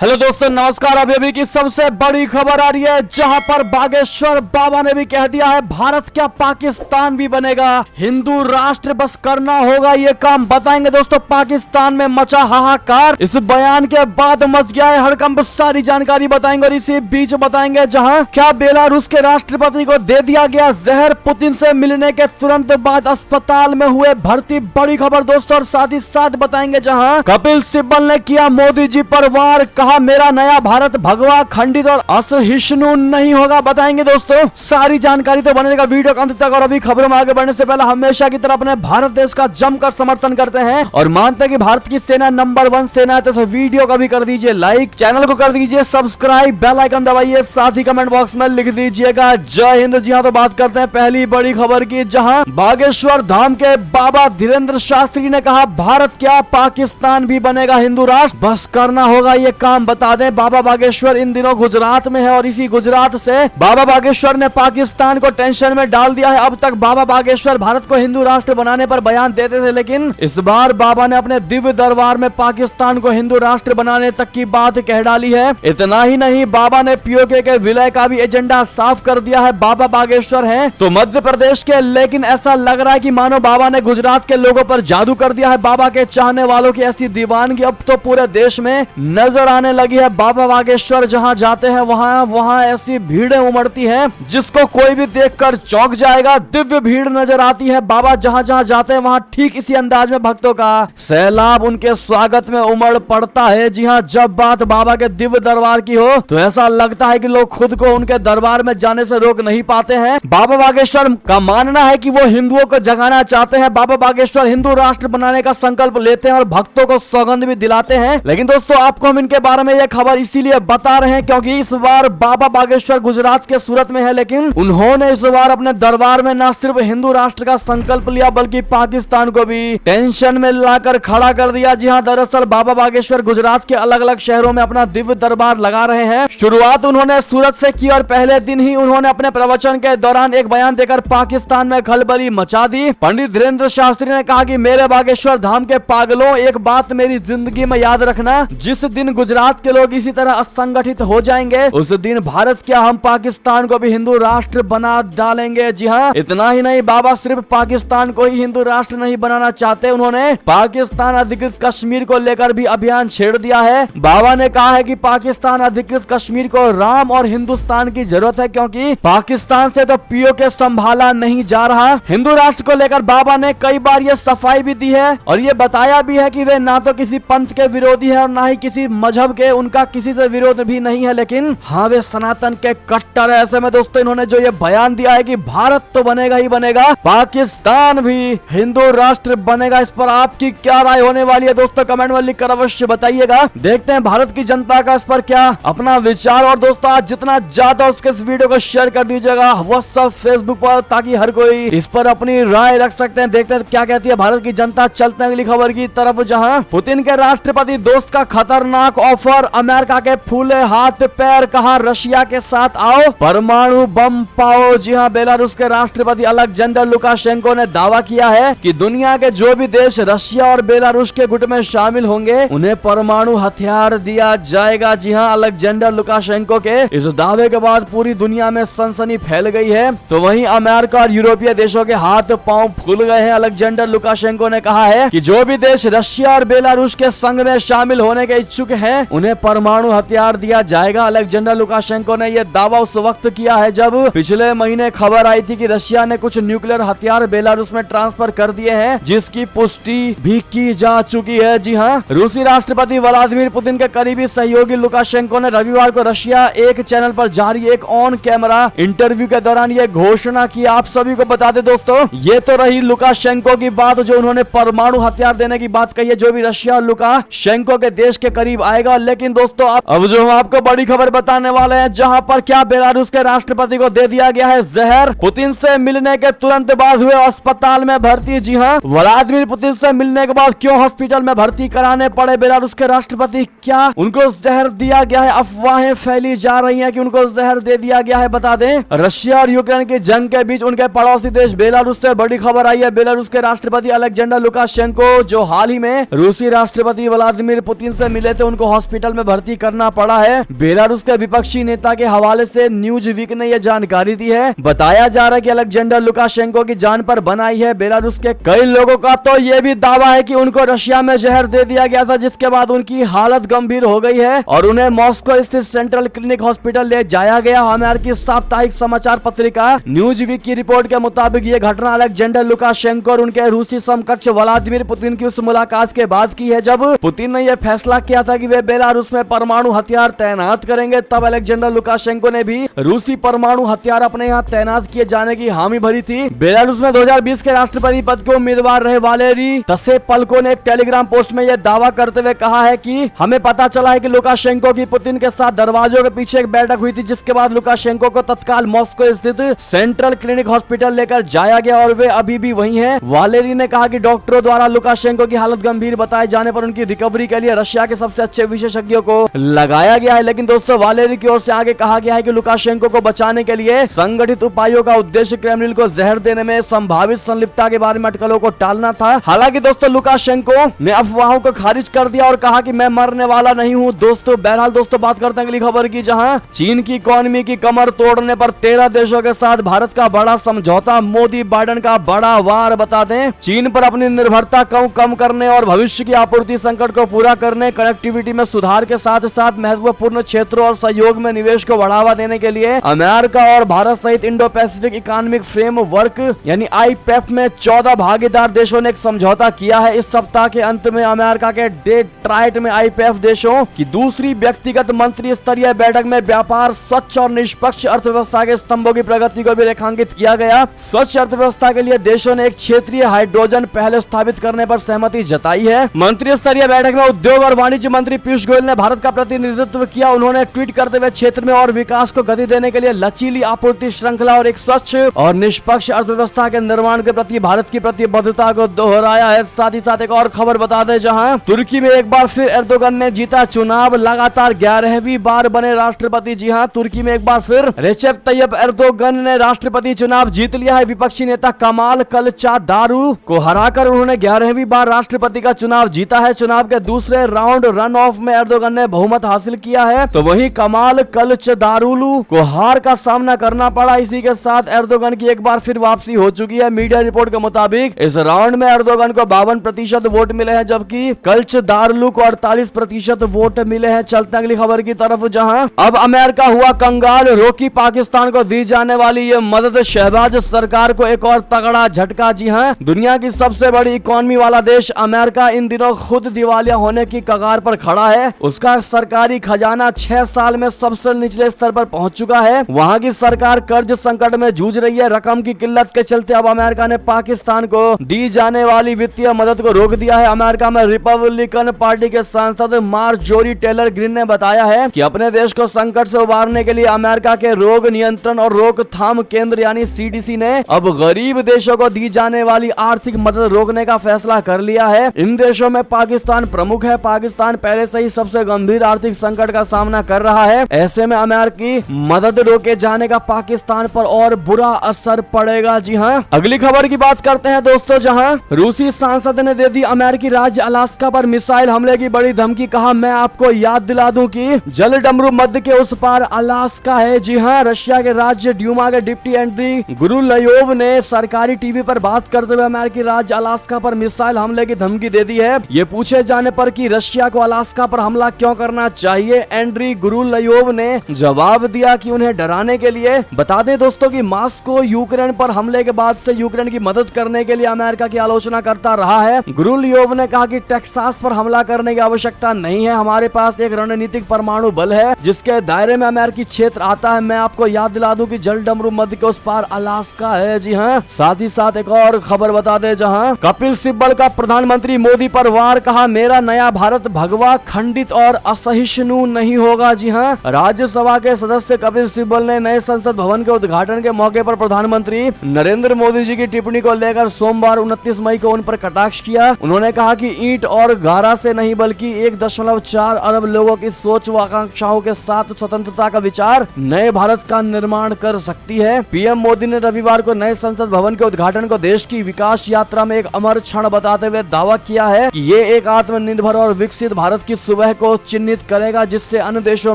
Hello दोस्तों, नमस्कार। अभी की सबसे बड़ी खबर आ रही है, जहां पर बागेश्वर बाबा ने भी कह दिया है भारत क्या पाकिस्तान भी बनेगा, हिंदू राष्ट्र बस करना होगा ये काम। बताएंगे दोस्तों, पाकिस्तान में मचा हाहाकार। इस बयान के बाद मच गया है हड़कंप, सारी जानकारी बताएंगे। और इसी बीच बताएंगे जहां क्या बेलारूस के राष्ट्रपति को दे दिया गया जहर, पुतिन से मिलने के तुरंत बाद अस्पताल में हुए भर्ती। बड़ी खबर दोस्तों। और साथ ही साथ बताएंगे जहां कपिल सिब्बल ने किया मोदी जी पर वार, कहा मेरा नया भारत भगवा खंडित और असहिष्णु नहीं होगा। बताएंगे दोस्तों, सारी जानकारी तो बनेगा वीडियो के अंत तक। और अभी खबरों में आगे बढ़ने से पहले हमेशा की तरह अपने भारत देश का जमकर समर्थन करते हैं और मानते हैं कि भारत की सेना नंबर 1 सेना है। तो वीडियो का भी कर दीजिए लाइक, चैनल को कर दीजिए सब्सक्राइब, बेल आइकन दबाइए, साथ ही कमेंट बॉक्स में लिख दीजिएगा जय हिंद। जी हाँ, तो बात करते हैं पहली बड़ी खबर की, जहां बागेश्वर धाम के बाबा धीरेन्द्र शास्त्री ने कहा भारत क्या पाकिस्तान भी बनेगा हिंदू राष्ट्र, बस करना होगा ये काम। बता दें, बाबा बागेश्वर इन दिनों गुजरात में है और इसी गुजरात से बाबा बागेश्वर ने पाकिस्तान को टेंशन में डाल दिया है। अब तक बाबा बागेश्वर भारत को हिंदू राष्ट्र बनाने पर बयान देते थे, लेकिन इस बार बाबा ने अपने दिव्य दरबार में पाकिस्तान को हिंदू राष्ट्र बनाने तक की बात कह डाली है। इतना ही नहीं, बाबा ने पीओके के विलय का भी एजेंडा साफ कर दिया है। बाबा बागेश्वर है तो मध्य प्रदेश के, लेकिन ऐसा लग रहा है कि मानो बाबा ने गुजरात के लोगों पर जादू कर दिया है। बाबा के चाहने वालों की ऐसी दीवानगी अब तो पूरे देश में नजर आने लगी है। बाबा बागेश्वर जहां जाते हैं वहां ऐसी भीड़ें उमड़ती हैं जिसको कोई भी देखकर चौंक जाएगा। दिव्य भीड़ नजर आती है। बाबा जहां जहां जाते हैं वहां ठीक इसी अंदाज में भक्तों का सैलाब उनके स्वागत में उमड़ पड़ता है। जी हां, जब बात बाबा के दिव्य दरबार की हो तो ऐसा लगता है कि लोग खुद को उनके दरबार में जाने से रोक नहीं पाते हैं। बाबा बागेश्वर का मानना है कि वो हिंदुओं को जगाना चाहते हैं। बाबा बागेश्वर हिंदू राष्ट्र बनाने का संकल्प लेते हैं और भक्तों को सौगंध भी दिलाते हैं। लेकिन दोस्तों, आपको हम इनके बारे में यह खबर इसीलिए बता रहे हैं क्योंकि इस बार बाबा बागेश्वर गुजरात के सूरत में है, लेकिन उन्होंने इस बार अपने दरबार में न सिर्फ हिंदू राष्ट्र का संकल्प लिया बल्कि पाकिस्तान को भी टेंशन में लाकर खड़ा कर दिया। जी हां, दरअसल बाबा बागेश्वर गुजरात के अलग अलग शहरों में अपना दिव्य दरबार लगा रहे हैं। शुरुआत उन्होंने सूरत से की और पहले दिन ही उन्होंने अपने प्रवचन के दौरान एक बयान देकर पाकिस्तान में खलबली मचा दी। पंडित धीरेन्द्र शास्त्री ने कहा कि मेरे बागेश्वर धाम के पागलों, एक बात मेरी जिंदगी में याद रखना, जिस दिन गुजरात के लोग इसी तरह असंगठित हो जाएंगे उस दिन भारत क्या हम पाकिस्तान को भी हिंदू राष्ट्र बना डालेंगे। जी हाँ, इतना ही नहीं, बाबा सिर्फ पाकिस्तान को ही हिंदू राष्ट्र नहीं बनाना चाहते, उन्होंने पाकिस्तान अधिकृत कश्मीर को लेकर भी अभियान छेड़ दिया है। बाबा ने कहा है कि पाकिस्तान अधिकृत कश्मीर को राम और हिंदुस्तान की जरूरत है, क्योंकि पाकिस्तान से तो पीओके संभाला नहीं जा रहा। हिंदू राष्ट्र को लेकर बाबा ने कई बार ये सफाई भी दी है और ये बताया भी है कि वे ना तो किसी पंथ के विरोधी है और ना ही किसी मजहब के, उनका किसी से विरोध भी नहीं है, लेकिन हाँ वे सनातन के कट्टर है। ऐसे में दोस्तों, इन्होंने जो ये बयान दिया है कि भारत तो बनेगा ही बनेगा, पाकिस्तान भी हिंदू राष्ट्र बनेगा, इस पर आपकी क्या राय होने वाली है दोस्तों, कमेंट में लिखकर अवश्य बताइएगा। देखते हैं भारत की जनता का इस पर क्या अपना विचार। और दोस्तों, आज जितना ज्यादा उसके इस वीडियो को शेयर कर दीजिएगा व्हाट्सएप, फेसबुक पर, ताकि हर कोई इस पर अपनी राय रख सकते हैं। देखते हैं क्या कहती है भारत की जनता। चलते हैं अगली खबर की तरफ, जहां पुतिन के राष्ट्रपति दोस्त का खतरनाक ऑफर, अमेरिका के फूले हाथ पैर, कहा रशिया के साथ आओ परमाणु बम पाओ। जी हां, बेलारूस के राष्ट्रपति अलेक्जेंडर लुकाशेंको ने दावा किया है कि दुनिया के जो भी देश रशिया और बेलारूस के गुट में शामिल होंगे उन्हें परमाणु हथियार दिया जाएगा। जी हां, अलेक्जेंडर लुकाशेंको के इस दावे के बाद पूरी दुनिया में सनसनी फैल गई है, तो वहीं अमेरिका और यूरोपीय देशों के हाथ पांव फूल गए हैं। अलेक्जेंडर लुकाशेंको ने कहा है कि जो भी देश रशिया और बेलारूस के संघ में शामिल होने के इच्छुक हैं उन्हें परमाणु हथियार दिया जाएगा। अलेक्जेंडर लुकाशेंको ने यह दावा उस वक्त किया है जब पिछले महीने खबर आई थी कि रशिया ने कुछ न्यूक्लियर हथियार बेलारूस में ट्रांसफर कर दिए हैं, जिसकी पुष्टि भी की जा चुकी है। जी हाँ, रूसी राष्ट्रपति व्लादिमीर पुतिन के करीबी सहयोगी लुकाशेंको ने रविवार को रशिया एक चैनल पर जारी एक ऑन कैमरा इंटरव्यू के दौरान ये घोषणा की। आप सभी को बता दें दोस्तों, ये तो रही लुकाशेंको की बात, जो उन्होंने परमाणु हथियार देने की बात कही है, जो भी रशिया और लुकाशेंको के देश के करीब आएगा। लेकिन दोस्तों, अब जो हम आपको बड़ी खबर बताने वाले हैं, जहां पर क्या बेलारूस के राष्ट्रपति को दे दिया गया है जहर, पुतिन से मिलने के तुरंत बाद हुए अस्पताल में भर्ती। जी हां, व्लादिमीर पुतिन से मिलने के बाद क्यों हॉस्पिटल में भर्ती कराने पड़े बेलारूस के राष्ट्रपति, क्या उनको जहर दिया गया है? अफवाहें फैली जा रही हैं कि उनको जहर दे दिया गया है। बता दें, रशिया और यूक्रेन की जंग के बीच उनके पड़ोसी देश बेलारूस से बड़ी खबर आई है। बेलारूस के राष्ट्रपति अलेक्जेंडर लुकाशेंको, जो हाल ही में रूसी राष्ट्रपति व्लादिमीर पुतिन से मिले थे, उनको हॉस्पिटल में भर्ती करना पड़ा है। बेलारूस के विपक्षी नेता के हवाले से न्यूज वीक ने यह जानकारी दी है। बताया जा रहा है कि अलेक्जेंडर लुकाशेंको की जान पर बनाई है। बेलारूस के कई लोगों का तो यह भी दावा है कि उनको रशिया में जहर दे दिया गया था, जिसके बाद उनकी हालत गंभीर हो गई है और उन्हें मॉस्को स्थित सेंट्रल क्लिनिक हॉस्पिटल ले जाया गया। अमेरिकी साप्ताहिक समाचार पत्रिका न्यूज वीक की रिपोर्ट के मुताबिक ये घटना अलेक्जेंडर लुकाशेंको और उनके रूसी समकक्ष व्लादिमीर पुतिन की उस मुलाकात के बाद की है, जब पुतिन ने यह फैसला किया था कि वे बेलारूस में परमाणु हथियार तैनात करेंगे। तब अलेक्जेंडर लुकाशेंको ने भी रूसी परमाणु हथियार अपने यहाँ तैनात किए जाने की हामी भरी थी। बेलारूस में 2020 के राष्ट्रपति पद के उम्मीदवार रहे वालेरी तसेपल्को ने एक टेलीग्राम पोस्ट में यह दावा करते हुए कहा है कि हमें पता चला है कि लुकाशेंको की पुतिन के साथ दरवाजों के पीछे एक बैठक हुई थी, जिसके बाद लुकाशेंको को तत्काल मॉस्को स्थित सेंट्रल क्लिनिक हॉस्पिटल लेकर जाया गया और वे अभी भी वहीं हैं। वालेरी ने कहा कि डॉक्टरों द्वारा लुकाशेंको की हालत गंभीर बताए जाने पर उनकी रिकवरी के लिए रशिया के सबसे अच्छे विशेषज्ञों को लगाया गया है। लेकिन दोस्तों, वालेरी की ओर से आगे कहा गया है कि लुकाशेंको को बचाने के लिए संगठित उपायों का उद्देश्य क्रेमलिन को जहर देने में संभावित संलिप्तता के बारे में अटकलों को टालना था। हालांकि दोस्तों, लुकाशेंको ने अफवाहों को खारिज कर दिया और कहा कि मैं मरने वाला नहीं हूं। दोस्तों, बहरहाल दोस्तों, बात करते हैं अगली खबर की, जहां चीन की इकोनॉमी की कमर तोड़ने पर 13 देशों के साथ भारत का बड़ा समझौता, मोदी बाइडेन का बड़ा वार। बता दें, चीन पर अपनी निर्भरता कम करने और भविष्य की आपूर्ति संकट को पूरा करने, कनेक्टिविटी में सुधार के साथ साथ महत्वपूर्ण क्षेत्रों और सहयोग में निवेश को बढ़ावा देने के लिए अमेरिका और भारत सहित इंडो पैसिफिक इकोनॉमिक फ्रेमवर्क यानी IPEF में 14 भागीदार देशों ने एक समझौता किया है। इस सप्ताह के अंत में अमेरिका के डेट्रॉइट में IPEF देशों की दूसरी व्यक्तिगत मंत्री स्तरीय बैठक में व्यापार, स्वच्छ और निष्पक्ष अर्थव्यवस्था के स्तंभों की प्रगति को भी रेखांकित किया गया। स्वच्छ अर्थव्यवस्था के लिए देशों ने एक क्षेत्रीय हाइड्रोजन पहले स्थापित करने पर सहमति जताई है। मंत्री स्तरीय बैठक में उद्योग और वाणिज्य मंत्री पीयूष गोयल ने भारत का प्रतिनिधित्व किया। उन्होंने ट्वीट करते हुए क्षेत्र में और विकास को गति देने के लिए लचीली आपूर्ति श्रृंखला और एक स्वच्छ और निष्पक्ष अर्थव्यवस्था के निर्माण के प्रति भारत की प्रतिबद्धता को दोहराया है। साथ ही साथ एक और खबर बता दें, जहां तुर्की में एक बार फिर एर्दोगन ने जीता चुनाव, लगातार 11वीं बार बने राष्ट्रपति। जी हां, तुर्की में एक बार फिर रेसेप तैयप एर्दोगन ने राष्ट्रपति चुनाव जीत लिया है। विपक्षी नेता कमाल कलचादारू को हराकर उन्होंने 11वीं बार राष्ट्रपति का चुनाव जीता है। चुनाव के दूसरे राउंड रन ऑफ में एर्दोगन ने बहुमत हासिल किया है, तो वहीं कमाल कलचादारू को हार का सामना करना पड़ा। इसी के साथ एर्दोगन की एक बार फिर वापसी हो चुकी है। मीडिया रिपोर्ट के मुताबिक इस राउंड में एर्दोगन को 52% वोट मिले हैं, जबकि कलचादारू को 48% वोट मिले हैं। चलते अगली खबर की तरफ, जहां अब अमेरिका हुआ कंगाल, रोकी पाकिस्तान को दी जाने वाली ये मदद, शहबाज सरकार को एक और तगड़ा झटका। जी हां, दुनिया की सबसे बड़ी इकोनॉमी वाला देश अमेरिका इन दिनों खुद दिवालिया होने की कगार पर खड़ा है। उसका सरकारी खजाना 6 साल में सबसे निचले स्तर पर पहुंच चुका है। वहां की सरकार कर्ज संकट में जूझ रही है। रकम की किल्लत के चलते अब अमेरिका ने पाकिस्तान को दी जाने वाली वित्तीय मदद को रोक दिया है। अमेरिका में रिपब्लिकन पार्टी के सांसद मार्जोरी टेलर ग्रीन ने बताया है कि अपने देश को संकट से उबारने के लिए अमेरिका के रोग नियंत्रण और रोकथाम केंद्र यानी CDC ने अब गरीब देशों को दी जाने वाली आर्थिक मदद रोकने का फैसला कर लिया है। इन देशों में पाकिस्तान प्रमुख है। पाकिस्तान पहले से ही सबसे गंभीर आर्थिक संकट का सामना कर रहा है। ऐसे में अमेरिकी मदद रोके जाने का पाकिस्तान पर और बुरा असर पड़ेगा। जी हां, अगली खबर की बात करते हैं दोस्तों, जहां रूसी सांसद ने दे दी अमेरिकी राज्य अलास्का पर मिसाइल हमले की बड़ी धमकी। कहा, मैं आपको याद दिला दूं कि जल डमरू मध्य के उस पार अलास्का है। जी हां, रशिया के राज्य ड्यूमा के डिप्टी एंड्री गुरुलयोव ने सरकारी टीवी पर बात करते हुए अमेरिकी राज्य अलास्का पर मिसाइल हमले की धमकी दे दी है। ये पूछे जाने पर कि रशिया को अलास्का पर हमला क्यों करना चाहिए, एंड्री गुरुलयोव ने जवाब दिया कि उन्हें डराने के लिए। बता दें दोस्तों कि मॉस्को यूक्रेन पर हमले के बाद से यूक्रेन की मदद करने के लिए अमेरिका की आलोचना करता रहा है। गुरुलयोव ने कहा कि टेक्सास पर हमला करने की आवश्यकता नहीं है। हमारे पास एक रणनीतिक परमाणु बल है जिसके दायरे में अमेरिकी क्षेत्र आता है। मैं आपको याद दिला दूं कि जल डमरू मध्य के उस पार अलास्का है। जी हाँ, साथ ही साथ एक और खबर बता दे, जहां कपिल सिब्बल का प्रधानमंत्री मोदी पर वार। कहा, मेरा नया भारत भगवा, खंडित और असहिष्णु नहीं होगा। जी हाँ, राज्यसभा के सदस्य कपिल सिब्बल ने नए संसद भवन के उद्घाटन के मौके पर प्रधानमंत्री नरेंद्र मोदी जी की टिप्पणी को लेकर सोमवार 29 मई को उन पर कटाक्ष किया। उन्होंने कहा कि ईंट और गारा से नहीं बल्कि 1.4 अरब लोगों की सोच व आकांक्षाओं के साथ स्वतंत्रता का विचार नए भारत का निर्माण कर सकती है। पीएम मोदी ने रविवार को नए संसद भवन के उद्घाटन को देश की विकास यात्रा में एक अमर क्षण बताते हुए दावा किया है कि ये एक आत्मनिर्भर और विकसित भारत की शुभ वह को चिन्हित करेगा, जिससे अन्य देशों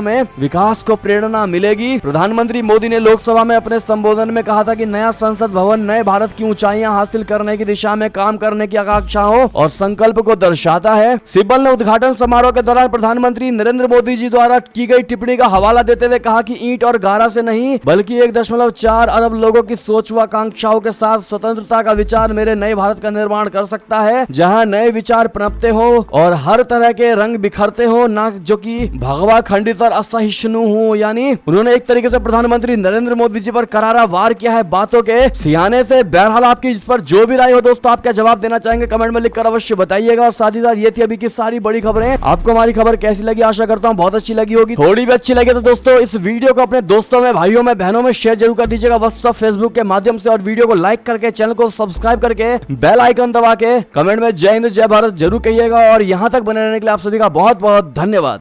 में विकास को प्रेरणा मिलेगी। प्रधानमंत्री मोदी ने लोकसभा में अपने संबोधन में कहा था कि नया संसद भवन नए भारत की ऊंचाइयां हासिल करने की दिशा में काम करने की आकांक्षाओं और संकल्प को दर्शाता है। सिब्बल ने उद्घाटन समारोह के दौरान प्रधानमंत्री नरेंद्र मोदी जी द्वारा की गई टिप्पणी का हवाला देते हुए कहा कि ईंट और गारा से नहीं बल्कि 1.4 अरब लोगों की सोच व आकांक्षाओं के साथ स्वतंत्रता का विचार मेरे नए भारत का निर्माण कर सकता है, जहां नए विचार पनपते हो और हर तरह के रंग बिखरते हो, ना जो कि भगवा खंडित और असहिष्णु हो। यानी उन्होंने एक तरीके से प्रधानमंत्री नरेंद्र मोदी जी पर करारा वार किया है बातों के सियाने से। बहरहाल आपकी इस पर जो भी राय हो दोस्तों, आप क्या जवाब देना चाहेंगे कमेंट में लिखकर अवश्य बताइएगा। और साथ ही साथ ये थी अभी की सारी बड़ी खबरें। आपको हमारी खबर कैसी लगी? आशा करता हूँ बहुत अच्छी लगी होगी। थोड़ी भी अच्छी लगे तो दोस्तों इस वीडियो को अपने दोस्तों में, भाइयों में, बहनों में शेयर जरूर कर दीजिएगा, व्हाट्सएप फेसबुक के माध्यम से। और वीडियो को लाइक करके, चैनल को सब्सक्राइब करके, बेल आइकन दबा के कमेंट में जय हिंद जय भारत जरूर कहिएगा। और यहाँ तक बने रहने के लिए आप सभी का बहुत बहुत धन्यवाद।